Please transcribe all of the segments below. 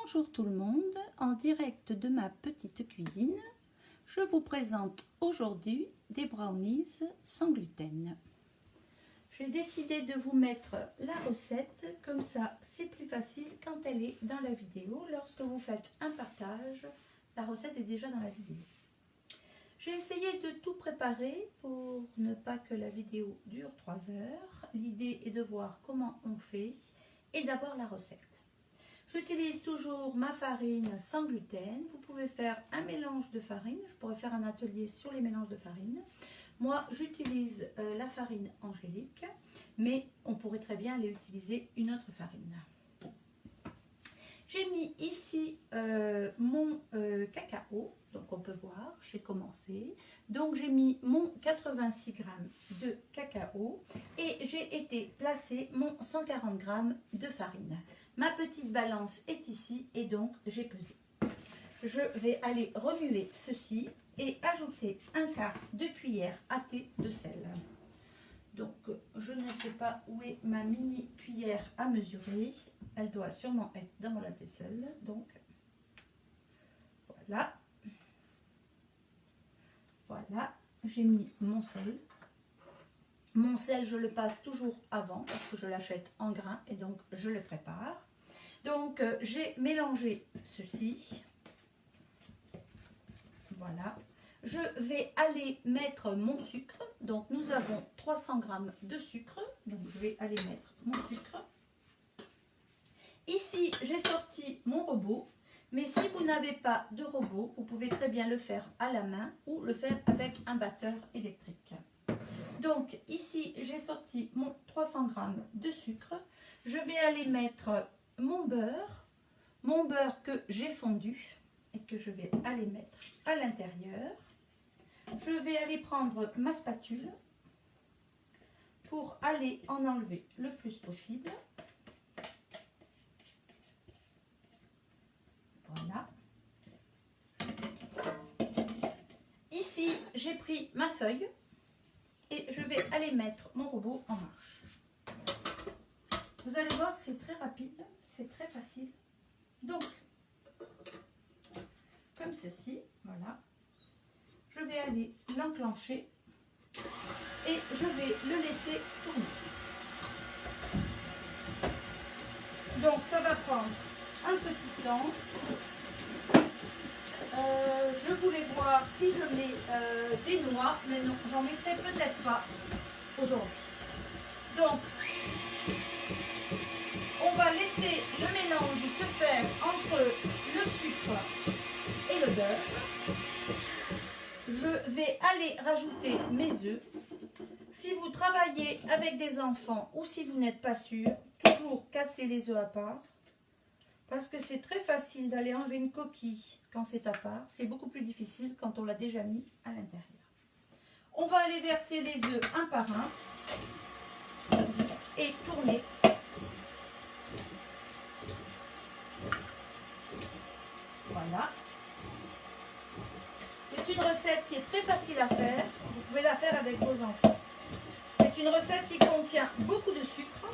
Bonjour tout le monde, en direct de ma petite cuisine, je vous présente aujourd'hui des brownies sans gluten. J'ai décidé de vous mettre la recette, comme ça c'est plus facile quand elle est dans la vidéo. Lorsque vous faites un partage, la recette est déjà dans la vidéo. J'ai essayé de tout préparer pour ne pas que la vidéo dure 3 heures. L'idée est de voir comment on fait et d'avoir la recette. J'utilise toujours ma farine sans gluten. Vous pouvez faire un mélange de farine. Je pourrais faire un atelier sur les mélanges de farine. Moi, j'utilise la farine angélique, mais on pourrait très bien aller utiliser une autre farine. J'ai mis ici mon cacao, donc on peut voir, j'ai commencé. Donc j'ai mis mon 86 g de cacao et j'ai été placer mon 140 g de farine. Ma petite balance est ici et donc j'ai pesé. Je vais aller remuer ceci et ajouter un quart de cuillère à thé de sel. Donc je ne sais pas où est ma mini cuillère à mesurer. Elle doit sûrement être dans mon lave-vaisselle. Donc voilà. Voilà, j'ai mis mon sel. Mon sel, je le passe toujours avant parce que je l'achète en grains et donc je le prépare. Donc j'ai mélangé ceci. Voilà. Je vais aller mettre mon sucre. Donc nous avons 300 g de sucre. Donc je vais aller mettre mon sucre. Ici, j'ai sorti mon robot. Mais si vous n'avez pas de robot, vous pouvez très bien le faire à la main ou le faire avec un batteur électrique. Donc ici, j'ai sorti mon 300 g de sucre. Je vais aller mettre mon beurre que j'ai fondu et que je vais aller mettre à l'intérieur. Je vais aller prendre ma spatule pour aller en enlever le plus possible. Voilà. Ici, j'ai pris ma feuille et je vais aller mettre mon robot en marche. Vous allez voir, c'est très rapide, c'est très facile. Donc, comme ceci, voilà. Je vais aller l'enclencher et je vais le laisser tourner. Donc, ça va prendre un petit temps. Je voulais voir si je mets des noix, mais non, j'en mettrai peut-être pas aujourd'hui. Donc, on va laisser le mélange se faire entre le sucre et le beurre. Je vais aller rajouter mes œufs. Si vous travaillez avec des enfants ou si vous n'êtes pas sûr, toujours casser les œufs à part. Parce que c'est très facile d'aller enlever une coquille quand c'est à part. C'est beaucoup plus difficile quand on l'a déjà mis à l'intérieur. On va aller verser les œufs un par un et tourner. Voilà. C'est une recette qui est très facile à faire. Vous pouvez la faire avec vos enfants. C'est une recette qui contient beaucoup de sucre.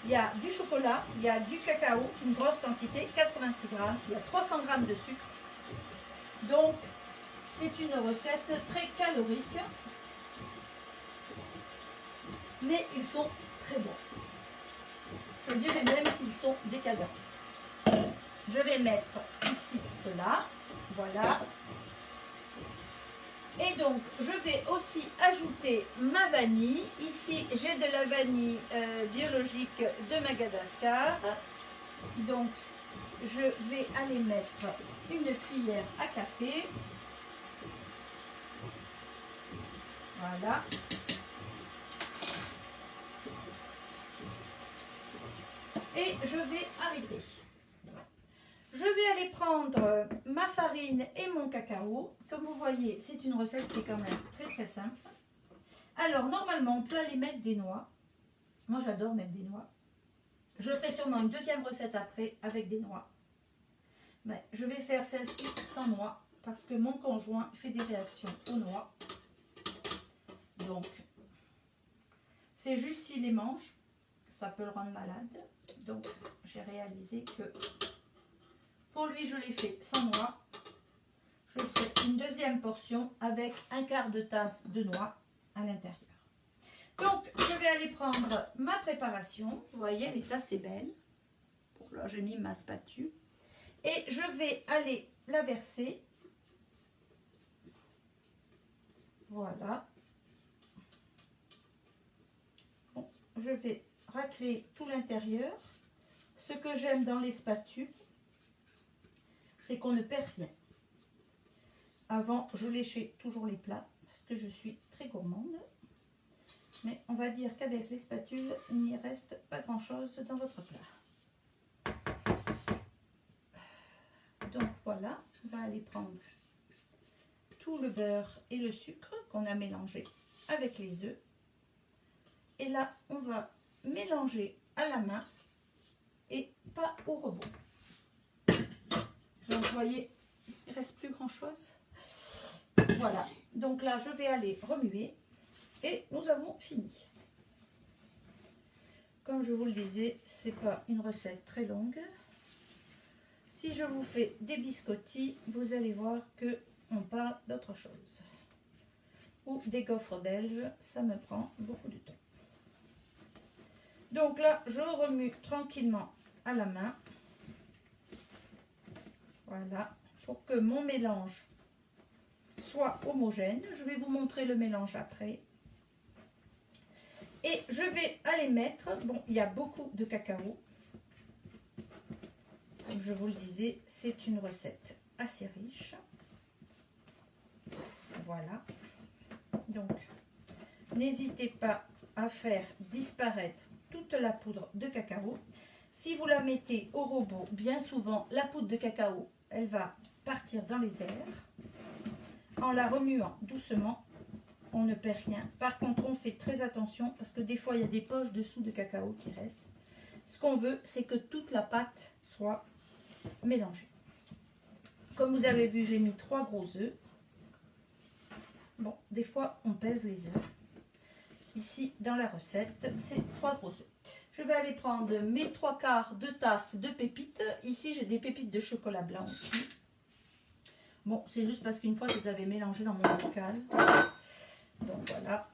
Il y a du chocolat, il y a du cacao, une grosse quantité, 86 g. Il y a 300 g de sucre. Donc, c'est une recette très calorique. Mais ils sont très bons. Je dirais même qu'ils sont décadents. Je vais mettre ici cela. Voilà. Et donc, je vais aussi ajouter ma vanille. Ici, j'ai de la vanille biologique de Madagascar. Donc, je vais aller mettre une cuillère à café. Voilà. Et je vais arrêter. Je vais aller prendre ma farine et mon cacao. Comme vous voyez, c'est une recette qui est quand même très très simple. Alors, normalement, on peut aller mettre des noix. Moi, j'adore mettre des noix. Je ferai sûrement une deuxième recette après avec des noix. Mais je vais faire celle-ci sans noix parce que mon conjoint fait des réactions aux noix. Donc, c'est juste s'il les mange, ça peut le rendre malade. Donc, j'ai réalisé que pour lui, je l'ai fait sans noix. Je ferai une deuxième portion avec un quart de tasse de noix à l'intérieur. Donc, je vais aller prendre ma préparation. Vous voyez, elle est assez belle. Bon, là, j'ai mis ma spatule. Et je vais aller la verser. Voilà. Bon, je vais racler tout l'intérieur. Ce que j'aime dans les spatules, c'est qu'on ne perd rien. Avant, je léchais toujours les plats parce que je suis très gourmande. Mais on va dire qu'avec les spatules, il n'y reste pas grand-chose dans votre plat. Donc voilà, on va aller prendre tout le beurre et le sucre qu'on a mélangé avec les œufs. Et là, on va mélanger à la main et pas au robot. Donc vous voyez, il ne reste plus grand-chose. Voilà, donc là, je vais aller remuer. Et nous avons fini. Comme je vous le disais, ce n'est pas une recette très longue. Si je vous fais des biscottis, vous allez voir qu'on parle d'autre chose. Ou des gaufres belges, ça me prend beaucoup de temps. Donc là, je remue tranquillement à la main. Voilà, pour que mon mélange soit homogène. Je vais vous montrer le mélange après. Et je vais aller mettre, bon, il y a beaucoup de cacao. Comme je vous le disais, c'est une recette assez riche. Voilà. Donc, n'hésitez pas à faire disparaître toute la poudre de cacao. Si vous la mettez au robot, bien souvent, la poudre de cacao, elle va partir dans les airs. En la remuant doucement, on ne perd rien. Par contre, on fait très attention parce que des fois, il y a des poches dessous de cacao qui restent. Ce qu'on veut, c'est que toute la pâte soit mélangée. Comme vous avez vu, j'ai mis 3 gros œufs. Bon, des fois, on pèse les œufs. Ici, dans la recette, c'est 3 gros œufs. Je vais aller prendre mes 3/4 de tasse de pépites. Ici, j'ai des pépites de chocolat blanc aussi. Bon, c'est juste parce qu'une fois, je les avais mélangées dans mon bocal. Donc voilà.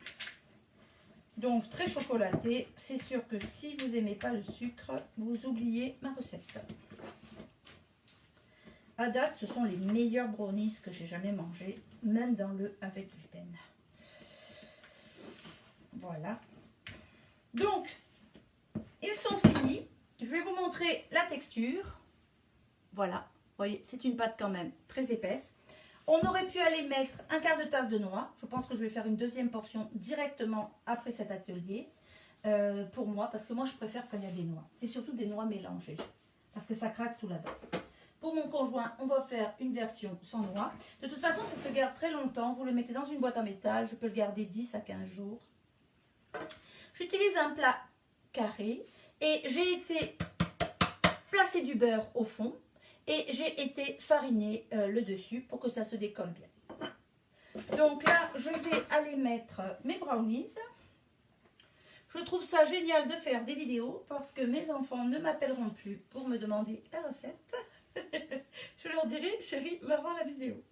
Donc très chocolaté. C'est sûr que si vous n'aimez pas le sucre, vous oubliez ma recette. À date, ce sont les meilleurs brownies que j'ai jamais mangés, même dans le avec gluten. Voilà. Donc, ils sont finis. Je vais vous montrer la texture. Voilà. Vous voyez, c'est une pâte quand même très épaisse. On aurait pu aller mettre un quart de tasse de noix. Je pense que je vais faire une deuxième portion directement après cet atelier. Pour moi, parce que moi, je préfère quand il y a des noix. Et surtout des noix mélangées. Parce que ça craque sous la dent. Pour mon conjoint, on va faire une version sans noix. De toute façon, ça se garde très longtemps. Vous le mettez dans une boîte en métal. Je peux le garder 10 à 15 jours. J'utilise un plat carré. Et j'ai été placer du beurre au fond. Et j'ai été fariner le dessus pour que ça se décolle bien. Donc là, je vais aller mettre mes brownies. Je trouve ça génial de faire des vidéos parce que mes enfants ne m'appelleront plus pour me demander la recette. Je leur dirai, chérie, va voir la vidéo.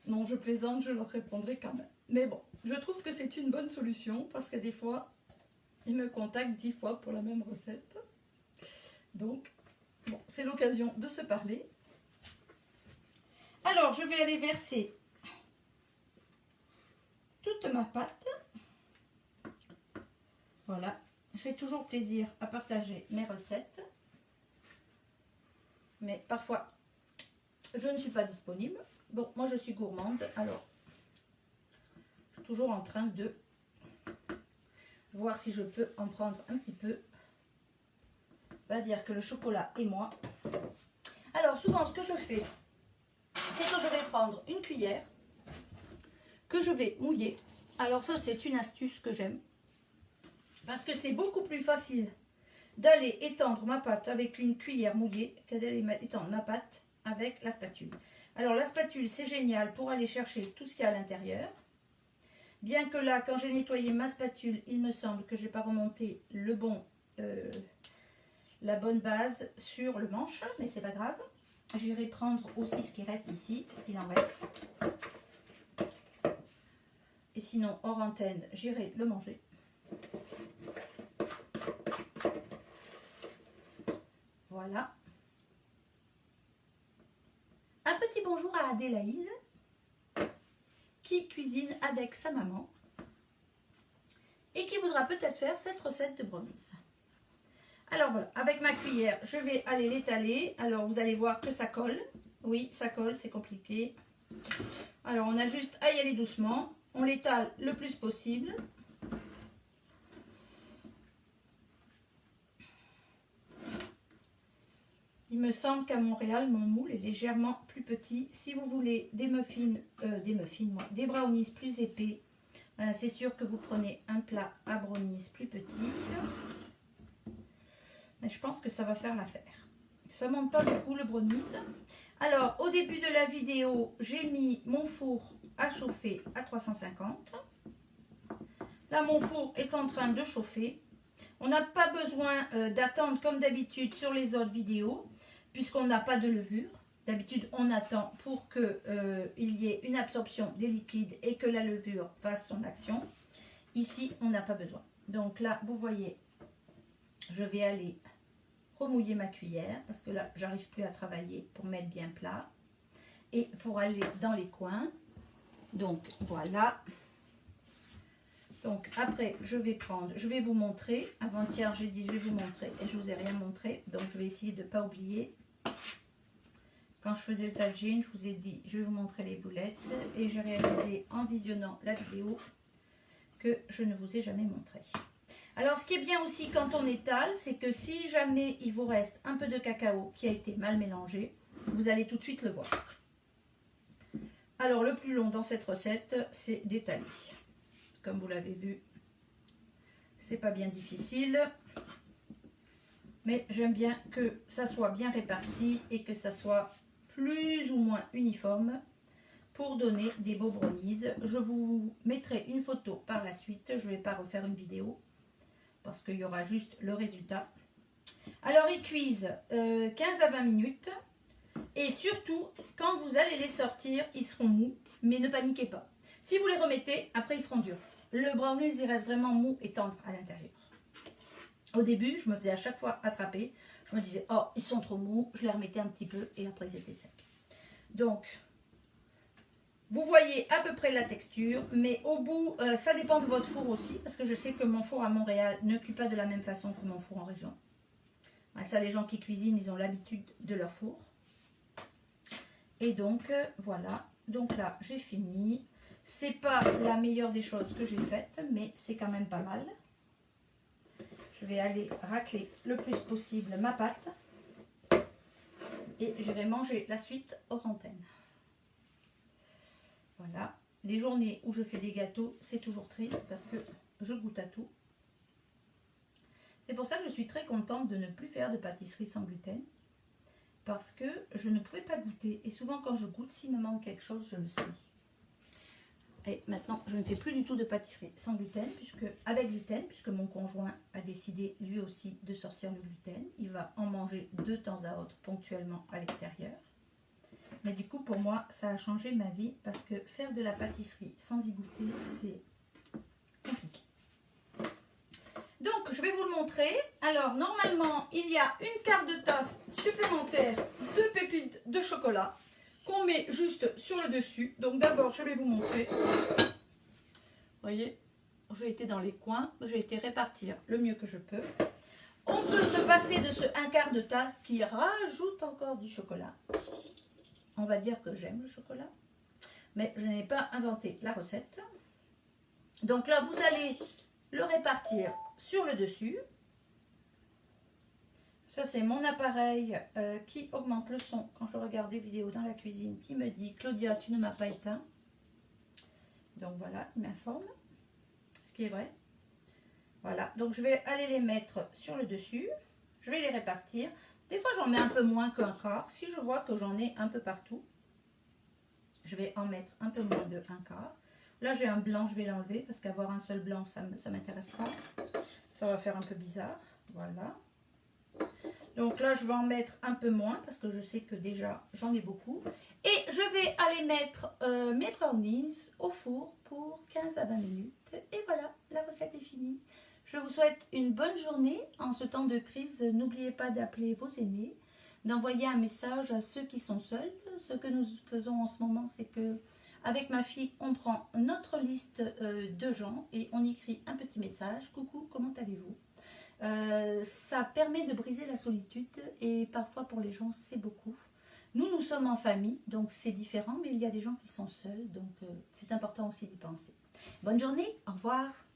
Non, je plaisante, je leur répondrai quand même. Mais bon, je trouve que c'est une bonne solution parce que des fois, ils me contactent 10 fois pour la même recette. Donc, bon, c'est l'occasion de se parler. Alors, je vais aller verser toute ma pâte. Voilà. J'ai toujours plaisir à partager mes recettes. Mais parfois, je ne suis pas disponible. Bon, moi, je suis gourmande. Alors, je suis toujours en train de voir si je peux en prendre un petit peu. On va dire que le chocolat et moi. Alors, souvent, ce que je fais, c'est que je vais prendre une cuillère que je vais mouiller. Alors ça, c'est une astuce que j'aime. Parce que c'est beaucoup plus facile d'aller étendre ma pâte avec une cuillère mouillée que d'aller étendre ma pâte avec la spatule. Alors, la spatule, c'est génial pour aller chercher tout ce qu'il y a à l'intérieur. Bien que là, quand j'ai nettoyé ma spatule, il me semble que je n'ai pas remonté le bon... la bonne base sur le manche, mais c'est pas grave. J'irai prendre aussi ce qui reste ici, ce qu'il en reste. Et sinon, hors antenne, j'irai le manger. Voilà. Un petit bonjour à Adélaïde, qui cuisine avec sa maman et qui voudra peut-être faire cette recette de brownies. Alors voilà, avec ma cuillère, je vais aller l'étaler. Alors vous allez voir que ça colle. Oui, ça colle, c'est compliqué. Alors on a juste à y aller doucement. On l'étale le plus possible. Il me semble qu'à Montréal, mon moule est légèrement plus petit. Si vous voulez des des brownies plus épais, c'est sûr que vous prenez un plat à brownies plus petit. Mais je pense que ça va faire l'affaire. Ça ne monte pas beaucoup le brownies. Alors, au début de la vidéo, j'ai mis mon four à chauffer à 350. Là, mon four est en train de chauffer. On n'a pas besoin d'attendre comme d'habitude sur les autres vidéos, puisqu'on n'a pas de levure. D'habitude, on attend pour qu'il y ait une absorption des liquides et que la levure fasse son action. Ici, on n'a pas besoin. Donc là, vous voyez, je vais aller remouiller ma cuillère, parce que là, j'arrive plus à travailler pour mettre bien plat. Et pour aller dans les coins. Donc, voilà. Donc après, je vais vous montrer. Avant-hier, j'ai dit je vais vous montrer et je vous ai rien montré. Donc je vais essayer de ne pas oublier. Quand je faisais le tagine, je vous ai dit je vais vous montrer les boulettes. Et j'ai réalisé en visionnant la vidéo que je ne vous ai jamais montré. Alors ce qui est bien aussi quand on étale, c'est que si jamais il vous reste un peu de cacao qui a été mal mélangé, vous allez tout de suite le voir. Alors le plus long dans cette recette, c'est d'étaler. Comme vous l'avez vu, c'est pas bien difficile, mais j'aime bien que ça soit bien réparti et que ça soit plus ou moins uniforme pour donner des beaux brownies. Je vous mettrai une photo par la suite, je ne vais pas refaire une vidéo parce qu'il y aura juste le résultat. Alors ils cuisent 15 à 20 minutes et surtout quand vous allez les sortir, ils seront mous, mais ne paniquez pas. Si vous les remettez, après ils seront durs. Le brownies, il reste vraiment mou et tendre à l'intérieur. Au début, je me faisais à chaque fois attraper. Je me disais, oh, ils sont trop mous. Je les remettais un petit peu et après, ils étaient secs. Donc, vous voyez à peu près la texture. Mais au bout, ça dépend de votre four aussi. Parce que je sais que mon four à Montréal ne cuit pas de la même façon que mon four en région. Ça, les gens qui cuisinent, ils ont l'habitude de leur four. Et donc, voilà. Donc là, j'ai fini. C'est pas la meilleure des choses que j'ai faites, mais c'est quand même pas mal. Je vais aller racler le plus possible ma pâte. Et j'irai manger la suite hors antenne. Voilà. Les journées où je fais des gâteaux, c'est toujours triste parce que je goûte à tout. C'est pour ça que je suis très contente de ne plus faire de pâtisserie sans gluten. Parce que je ne pouvais pas goûter. Et souvent quand je goûte, s'il me manque quelque chose, je le sais. Et maintenant, je ne fais plus du tout de pâtisserie sans gluten, avec gluten, puisque mon conjoint a décidé lui aussi de sortir le gluten. Il va en manger de temps à autre, ponctuellement à l'extérieur. Mais du coup, pour moi, ça a changé ma vie, parce que faire de la pâtisserie sans y goûter, c'est compliqué. Donc, je vais vous le montrer. Alors, normalement, il y a une quart de tasse supplémentaire de pépites de chocolat qu'on met juste sur le dessus. Donc d'abord, je vais vous montrer. Vous voyez, j'ai été dans les coins, j'ai été répartir le mieux que je peux. On peut se passer de ce un quart de tasse qui rajoute encore du chocolat. On va dire que j'aime le chocolat, mais je n'ai pas inventé la recette. Donc là, vous allez le répartir sur le dessus. Ça, c'est mon appareil qui augmente le son quand je regarde des vidéos dans la cuisine, qui me dit « Claudia, tu ne m'as pas éteint ». Donc voilà, il m'informe, ce qui est vrai. Voilà, donc je vais aller les mettre sur le dessus. Je vais les répartir. Des fois, j'en mets un peu moins qu'un quart. Si je vois que j'en ai un peu partout, je vais en mettre un peu moins de un quart. Là, j'ai un blanc, je vais l'enlever parce qu'avoir un seul blanc, ça ne m'intéresse pas. Ça va faire un peu bizarre. Voilà. Donc là, je vais en mettre un peu moins parce que je sais que déjà, j'en ai beaucoup. Et je vais aller mettre mes brownies au four pour 15 à 20 minutes. Et voilà, la recette est finie. Je vous souhaite une bonne journée. En ce temps de crise, n'oubliez pas d'appeler vos aînés, d'envoyer un message à ceux qui sont seuls. Ce que nous faisons en ce moment, c'est que avec ma fille, on prend notre liste de gens et on écrit un petit message. Coucou, comment allez-vous? Ça permet de briser la solitude et parfois pour les gens c'est beaucoup. Nous sommes en famille donc c'est différent, mais il y a des gens qui sont seuls donc c'est important aussi d'y penser. Bonne journée, au revoir.